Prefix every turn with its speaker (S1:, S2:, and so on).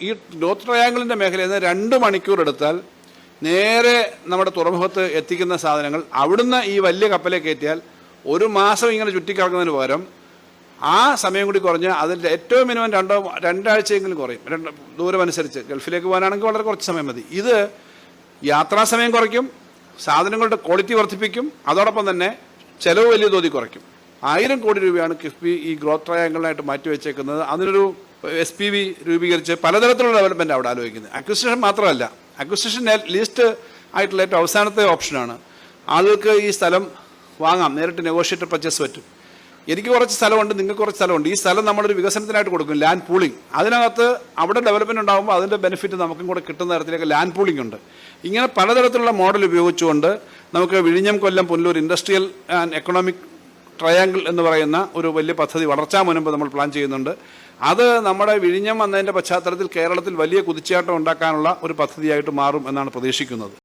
S1: ഈ നോർത്ത് ട്രയാങ്കിളിൻ്റെ മേഖലയിൽ നിന്ന് 2 മണിക്കൂർ എടുത്താൽ നേരെ നമ്മുടെ തുറമുഖത്ത് എത്തിക്കുന്ന സാധനങ്ങൾ അവിടുന്ന് ഈ വലിയ കപ്പലെ കയറ്റിയാൽ 1 മാസം ഇങ്ങനെ ചുറ്റിക്കറങ്ങുന്നതിന് പകരം ആ സമയം കൂടി കുറഞ്ഞ് അതിൻ്റെ ഏറ്റവും മിനിമം 2 ആഴ്ചയെങ്കിലും കുറയും. ദൂരമനുസരിച്ച് ഗൾഫിലേക്ക് പോകാനാണെങ്കിൽ വളരെ കുറച്ച് സമയം മതി. ഇത് യാത്രാ സമയം കുറയ്ക്കും, സാധനങ്ങളുടെ ക്വാളിറ്റി വർദ്ധിപ്പിക്കും, അതോടൊപ്പം തന്നെ ചെലവ് വലിയ തോതിൽ കുറയ്ക്കും. 1000 കോടി രൂപയാണ് കിഫ്ബി ഈ ഗ്രോത്ത് ട്രയാങ്കിളിനായിട്ട് മാറ്റിവെച്ചേക്കുന്നത്. അതിനൊരു SPV രൂപീകരിച്ച് പലതരത്തിലുള്ള ഡെവലപ്മെൻറ്റ് അവിടെ ആലോചിക്കുന്നത്. അക്വിസിഷൻ മാത്രമല്ല, അക്വിസിഷൻ ലീസ്റ്റ് ആയിട്ടുള്ള ഏറ്റവും അവസാനത്തെ ഓപ്ഷനാണ്. ആളുകൾക്ക് ഈ സ്ഥലം വാങ്ങാം, നേരിട്ട് നെഗോഷിയേറ്റഡ് പർച്ചേസ് പറ്റും. എനിക്ക് കുറച്ച് സ്ഥലമുണ്ട്, നിങ്ങൾക്ക് കുറച്ച് സ്ഥലമുണ്ട്, ഈ സ്ഥലം നമ്മളൊരു വികസനത്തിനായിട്ട് കൊടുക്കും, ലാൻഡ് പൂളിംഗ്. അതിനകത്ത് അവിടെ ഡെവലപ്മെൻറ്റ് ഉണ്ടാകുമ്പോൾ അതിൻ്റെ ബെനിഫിറ്റ് നമുക്കും കൂടെ കിട്ടുന്ന തരത്തിലേക്ക് ലാൻഡ് പൂളിംഗ് ഉണ്ട്. ഇങ്ങനെ പലതരത്തിലുള്ള മോഡൽ ഉപയോഗിച്ചുകൊണ്ട് നമുക്ക് വിഴിഞ്ഞം, Kollam, Punalur industrial and economic triangle എന്ന് പറയുന്ന ഒരു വലിയ പദ്ധതി വളർച്ചാ മുൻപ് നമ്മൾ പ്ലാൻ ചെയ്യുന്നുണ്ട്. അത് നമ്മുടെ വിഴിഞ്ഞം വന്നതിൻ്റെ പശ്ചാത്തലത്തിൽ കേരളത്തിൽ വലിയ കുതിച്ചുചാട്ടം ഉണ്ടാക്കാനുള്ള ഒരു പദ്ധതിയായിട്ട് മാറും എന്നാണ് പ്രതീക്ഷിക്കുന്നത്.